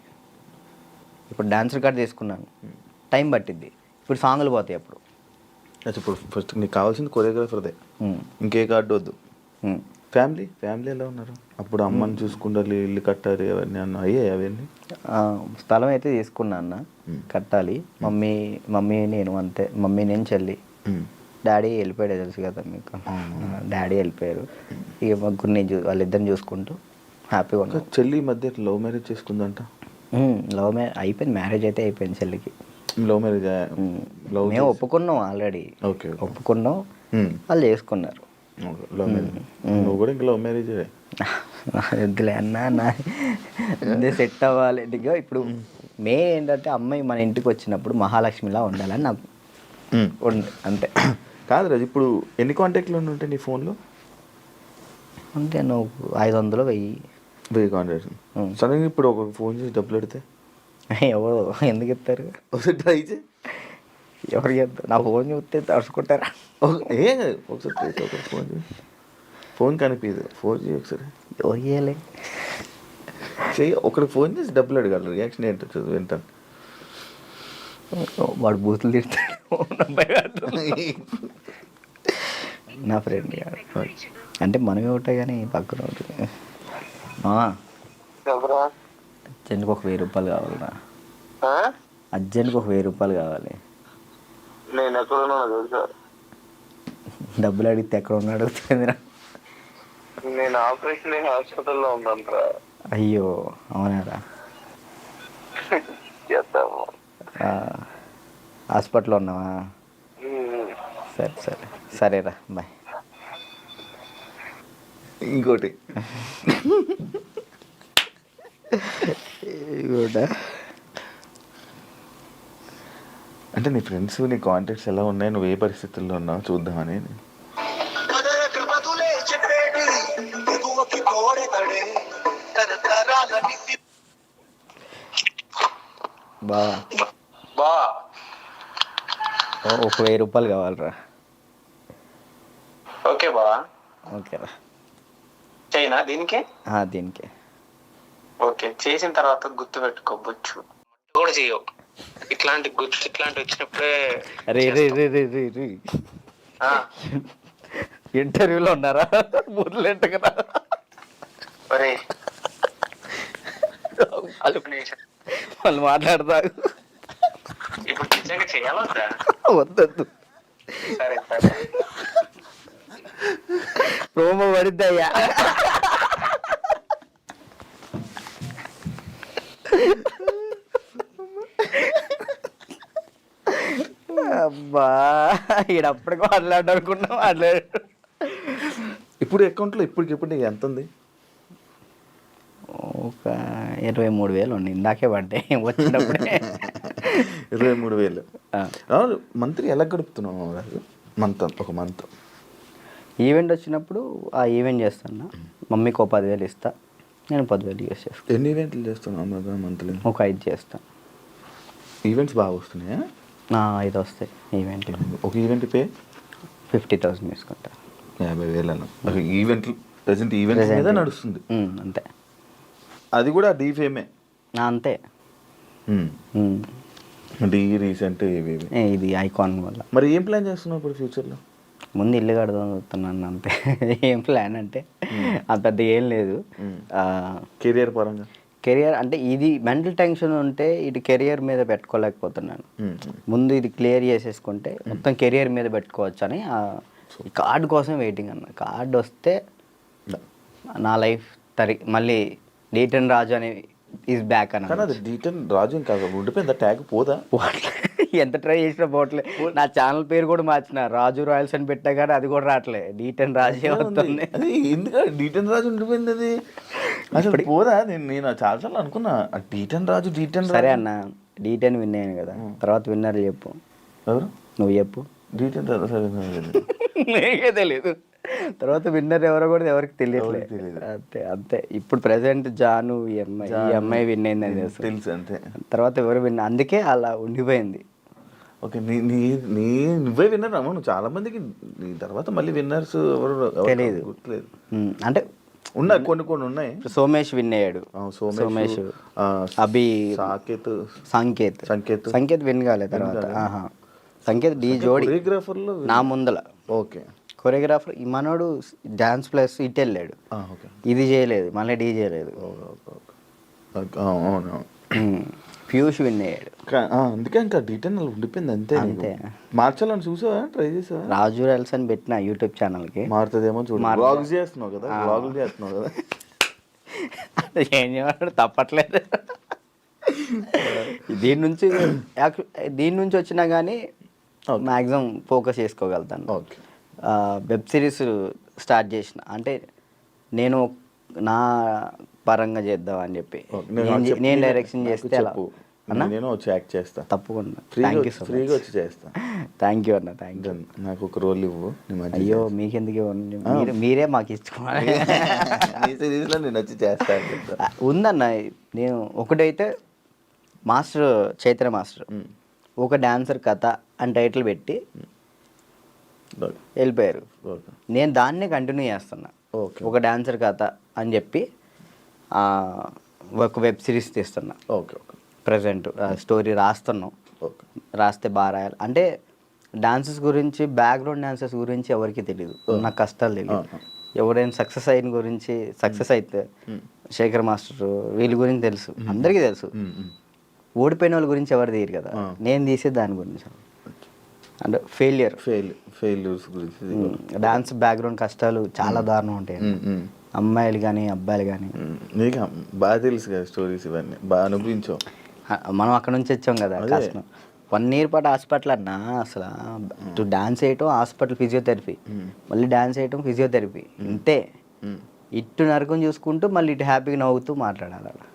ఇప్పుడు డాన్సర్ కార్డ్ తీసుకున్నాను, టైం పట్టిద్ది. ఇప్పుడు సాంగ్లు పోతాయి. ఇప్పుడు ఫస్ట్ నీకు కావాల్సింది కొరియోగ్రాఫర్దే, ఇంకే కార్డు వద్దు. ఫ్యామిలీ ఎలా ఉన్నారు? అప్పుడు అమ్మని చూసుకుంటారు, ఇల్లు కట్టాలి అవన్నీ అన్న అయ్యాయి అవన్నీ. స్థలం అయితే తీసుకున్నా అన్న, కట్టాలి. మమ్మీ నేను అంతే, మమ్మీ నేను చెల్లి. డాడీ వెళ్ళిపోయాడు తెలుసు కదా మీకు, డాడీ వెళ్ళిపోయారు. ఇక ముగ్గురిని వాళ్ళిద్దరిని చూసుకుంటూ హ్యాపీగా ఉన్నాం. చెల్లి ఈ మధ్య లవ్ మ్యారేజ్ చేసుకుందంట. లవ్ మ్యారేజ్ అయిపోయింది, మ్యారేజ్ అయితే అయిపోయింది చెల్లికి. లవ్ మ్యారేజ్ మేము ఒప్పుకున్నాం ఆల్రెడీ, ఓకే ఒప్పుకున్నాం, వాళ్ళు చేసుకున్నారు. Love marriage. నువ్వు కూడా ఇంకా లవ్ మ్యారేజ్ వద్దులే అన్న, ముందే సెట్ అవ్వాలి. ఇక ఇప్పుడు మెయిన్ ఏంటంటే అమ్మాయి మన ఇంటికి వచ్చినప్పుడు మహాలక్ష్మిలా ఉండాలని నాకు ఉంది అంతే. కాదు రాజు, ఇప్పుడు ఎన్ని కాంటాక్ట్లు ఉంటాయి నీ ఫోన్లో? అంటే నువ్వు 500 1000 కాంటాక్ట్స్. సడన్గా ఇప్పుడు ఒక ఫోన్ చేసి డబ్బులు పెడితే ఎవరు ఎందుకు ఇస్తారు? ఒకసారి ట్రై చేయి. ఎవరు చేస్తారు? నా ఫోన్ చూస్తే తడుచుకుంటారా? ఏం కాదు, ఒకసారి ట్రై చేయి. ఒకసారి ఫోన్ చేయి, ఫోన్ కనిపించదు, ఫోన్ చేయి ఒకసారి. ఎవరు చేయాలి? చెయ్యి, ఒకరికి ఫోన్ చేసి డబ్బులు అడగాలి. రియాక్షన్ ఏంటో వింటాను. వాడు బూతులు తిడతాడు. నా ఫ్రెండ్ కాదు అంటే మనమే ఉంటాయి కానీ పక్కన ఉంటుంది. అర్జెంట్కి ఒక 1000 రూపాయలు కావాలరా, అర్జెంట్కి ఒక 1000 రూపాయలు కావాలి. నేను ఎక్కడ తెలుసా? డబ్బులు అడిగితే ఎక్కడ ఉన్నా అడుగుతుందిరా. నేను ఆపరేషన్ హాస్పిటల్లో ఉన్నాను. అయ్యో అవునారా? చేద్దాము. హాస్పిటల్లో ఉన్నావా? సరే సరేరా, బాయ్. ఇంకోటి అంటే నీ ఫ్రెండ్స్, నీ కాంటాక్ట్స్ ఎలా ఉన్నాయి, నువ్వు ఏ పరిస్థితుల్లో ఉన్నావు చూద్దామని. బా బా ఒక 1000 రూపాయలు కావాలరా. ఓకే బా, ఓకేరా. చైనా దీనికి? దీనికే. ఓకే, చేసిన తర్వాత గుర్తు పెట్టుకోవచ్చు కూడా చేయవు. ఇట్లాంటి వచ్చినప్పుడే ఇంటర్వ్యూలో ఉన్నారా? బుర్లేంట కదా వాళ్ళు మాట్లాడతారు. ఇప్పుడు నిజంగా చేయాలొద్దా? వద్దొద్దు, సరే సరే, ప్రోమో పడిద్దయ్యా. అబ్బా ఈడప్పటికి మాట్లాడనుకున్నా మాట్లాడు. ఇప్పుడు అకౌంట్లో ఇప్పటికిప్పుడు ఎంత ఉంది? ఒక 23,000 ఉంది, ఇందాకే పడ్డాయి వచ్చినప్పుడే. 23,000. మంత్లీ ఎలా గడుపుతున్నావు? ఒక మంత్ ఈవెంట్ వచ్చినప్పుడు ఆ ఈవెంట్ చేస్తాను, మమ్మీకి ఒక 10,000 ఇస్తా, నేను 10,000 యూస్ చేస్తాను. ఎన్ని ఈవెంట్లు చేస్తున్నావు మంత్లీ? ఒక 5 చేస్తాను. ఈవెంట్స్ బాగా వస్తున్నాయా? 5 వస్తాయి ఈవెంట్. ఒక ఈవెంట్ పే 50,000 తీసుకుంటా. 50,000 ఈవెంట్లు ప్రజెంట్ ఈవెంట్స్ మీద నడుస్తుంది అంతే. అది కూడా డీ ఫేమే అంతే. డీ రీసెంట్ ఇది ఐకాన్ వల్ల. మరి ఏం ప్లాన్ చేస్తున్నావు ఇప్పుడు ఫ్యూచర్లో? ముందు ఇల్లు కడదాం చూస్తున్నాను అంతే. ఏం ప్లాన్ అంటే అంత పెద్ద ఏం లేదు. కెరియర్ పరంగా కెరియర్ అంటే ఇది మెంటల్ టెన్షన్ ఉంటే ఇది కెరియర్ మీద పెట్టుకోలేకపోతున్నాను. ముందు ఇది క్లియర్ చేసేసుకుంటే మొత్తం కెరియర్ మీద పెట్టుకోవచ్చు అని కార్డు కోసం వెయిటింగ్ అన్న. కార్డు వస్తే నా లైఫ్ మళ్ళీ డీటన్ రాజు అని ఈజ్ బ్యాక్ అన్న. అది డీటన్ రాజు ఇంకా ఉండిపోయిందా? ట్యాగ్ పోదా? ఎంత ట్రై చేసినా పోవట్లే. నా ఛానల్ పేరు కూడా మార్చిన, రాజు రాయల్స్ అని పెట్టా కానీ అది కూడా రావట్లే, డీటన్ రాజే వస్తుంది. ఎందుకంటే డీటన్ రాజు ఉండిపోయింది, అది అసలు పోదా? నేను చాలాసార్లు అనుకున్నా డీటన్ రాజు. సరే అన్న, డీటెన్ విన్ అయ్యాను కదా, తర్వాత విన్నర్ చెప్పు. ఎవరు? నువ్వు చెప్పు. డీటెన్ నీకే తెలియదు, తర్వాత విన్నర్ ఎవరో కూడా ఎవరికి తెలియట్లేదు. అంతే. ఇప్పుడు ప్రెసెంట్ జాను ఈ అమ్మాయి విన్ అయిందని తెలుసు అంతే. తర్వాత ఎవరు విన్, అందుకే అలా ఉండిపోయింది. ఓకే, నువ్వే విన్నర్ అమ్మ. నువ్వు చాలా మందికి నీ తర్వాత మళ్ళీ విన్నర్స్ ఎవరు తెలియదు, గుర్తులేదు. అంటే ఉన్నాయి, కొన్ని ఉన్నాయి. సోమేష్ విన్ అయ్యాడు. సోమేష్, అభి, సంకేత్ విన్ కాలేదు. తర్వాత సంకేత్ డీ జోడి నా ముందల. ఓకే, కొరియోగ్రాఫర్ ఈ మనోడు డాన్స్ ప్లస్ ఇటు వెళ్ళాడు, ఓకే ఇది చేయలేదు, మళ్ళీ డీ చేయలేదు. అవును పీయూష్ విన్ అయ్యాడు. అందుకే ఇంకా డీటెయిల్ ఉండిపోయింది అంతే. అంతే. మార్చాలని చూసావా, ట్రై చేసావా? రాజు రెల్స్ అని పెట్టిన యూట్యూబ్ ఛానల్కి. మారుతుందేమో చూడు. వ్లాగ్స్ చేస్తున్నావు కదా, వ్లాగులు చేస్తున్నావు కదా. ఏం చేయమంటాడు, తప్పట్లేదు. దీని నుంచి వచ్చినా కానీ మ్యాక్సిమం ఫోకస్ చేసుకోగలుగుతాను. ఓకే. వెబ్ సిరీస్ స్టార్ట్ చేసిన, అంటే నేను నా పరంగా చేద్దాం అని చెప్పి నేను డైరెక్షన్ చేస్తే అలా అన్న నేను వచ్చి యాక్ట్ చేస్తా తప్పకుండా. ఫ్రీగా వచ్చి చేస్తా. థ్యాంక్ యూ అన్న, థ్యాంక్ యూ. నాకు ఒక రోల్ ఇవ్వు. అయ్యో మీకెందుకు ఇవ్వండి, మీరే మాకు ఇచ్చుకోవాలి. సిరీస్లో నేను వచ్చి చేస్తా. ఉందన్న, నేను ఒకటైతే మాస్టర్ చైతన్య మాస్టర్ ఒక డాన్సర్ కథ అని టైటిల్ పెట్టి వెళ్ళిపోయారు. నేను దాన్నే కంటిన్యూ చేస్తున్నా. ఒక డాన్సర్ కథ అని చెప్పి ఒక వెబ్ సిరీస్ తీస్తున్నా. Okay okay. ప్రజెంట్ స్టోరీ రాస్తున్నాం. ఓకే. రాస్తే బాగా రాయాలి. అంటే డాన్సెస్ గురించి, బ్యాక్గ్రౌండ్ డాన్సెస్ గురించి ఎవరికి తెలియదు, నాకు కష్టాలు తెలియదు. ఎవరైనా సక్సెస్ అయిన గురించి, సక్సెస్ అయితే శేఖర్ మాస్టర్ వీళ్ళ గురించి తెలుసు, అందరికీ తెలుసు. ఓడిపోయిన వాళ్ళ గురించి ఎవరు తీయరు కదా, నేను తీసే దాని గురించి. అంటే ఫెయిల్యూర్స్ గురించి. డాన్స్ బ్యాక్గ్రౌండ్ కష్టాలు చాలా దారుణం ఉంటాయి, అమ్మాయిలు కానీ అబ్బాయిలు కానీ. నీకు బాగా తెలుసు కదా స్టోరీస్, ఇవన్నీ బాగా అనుభవించావు. మనం అక్కడ నుంచి వచ్చాం కదా, కష్టం. 1 year పాటు హాస్పిటల్ అన్నా, అసలు డాన్స్ వేయటం హాస్పిటల్, ఫిజియోథెరపీ, మళ్ళీ డాన్స్ వేయటం ఫిజియోథెరపీ, ఇంతే. ఇటు నరకం చూసుకుంటూ మళ్ళీ ఇటు హ్యాపీగా నవ్వుతూ మాట్లాడాలి అలా.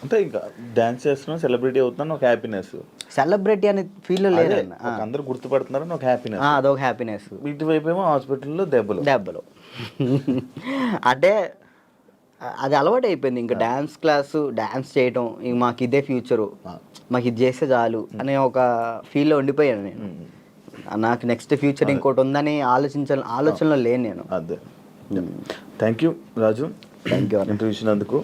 అంటే ఇంకా డాన్స్ చేస్తున్నావు, సెలబ్రిటీ అవుతున్నాను, ఒక హ్యాపీనెస్. సెలబ్రిటీ అనే ఫీల్ లేదు, అందరూ గుర్తుపడుతున్నారని ఒక హ్యాపీనెస్, అదొక హ్యాపీనెస్. ఇటువైపు ఏమో హాస్పిటల్లో దెబ్బలు. అంటే అది అలవాటు అయిపోయింది. ఇంకా డాన్స్ క్లాసు, డాన్స్ చేయటం, ఇంక మాకు ఇదే ఫ్యూచరు, మాకు ఇది చేస్తే చాలు అనే ఒక ఫీల్లో ఉండిపోయాను నేను. నాకు నెక్స్ట్ ఫ్యూచర్ ఇంకోటి ఉందని ఆలోచనలో లేను నేను. అదే. Thank you Raju, thank you interview ఇచ్చినందుకు.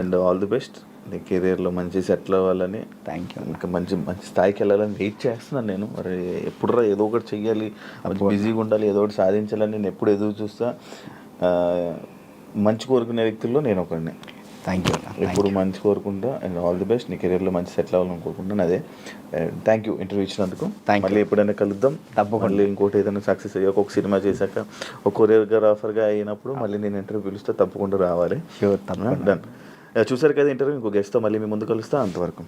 And all the best. నీ కెరీర్లో మంచి సెటిల్ అవ్వాలని, థ్యాంక్ యూ. ఇంకా మంచి స్థాయికి వెళ్ళాలని వెయిట్ చేస్తున్నాను నేను. మరి ఎప్పుడురా ఏదో ఒకటి చెయ్యాలి, బిజీగా ఉండాలి, ఏదో ఒకటి సాధించాలని నేను ఎప్పుడు ఎదురు చూస్తా. మంచి కోరుకునే వ్యక్తుల్లో నేను ఒకడిని. Thank you. ఎప్పుడు మంచి కోరుకుంటా. And all the best. నీ కెరీర్లో మంచి సెటిల్ అవ్వాలని కోరుకుంటాను. అదే. థ్యాంక్ యూ ఇంటర్వ్యూ ఇచ్చినందుకు. మళ్ళీ ఎప్పుడైనా కలుద్దాం తప్పకుండా. మళ్ళీ ఇంకోటి ఏదైనా సక్సెస్ అయ్యాక, ఒక సినిమా చేశాక, ఒక కొరియోగ్రాఫర్గా అయినప్పుడు మళ్ళీ నేను ఇంటర్వ్యూ పిలుస్తే తప్పకుండా రావాలి. షూర్, తప్పకుండా. డన్. చూసారు కదా ఇంటర్వ్యూ. ఇంకో గెస్ట్తో మళ్ళీ మీ ముందు కలుస్తా. అంతవరకు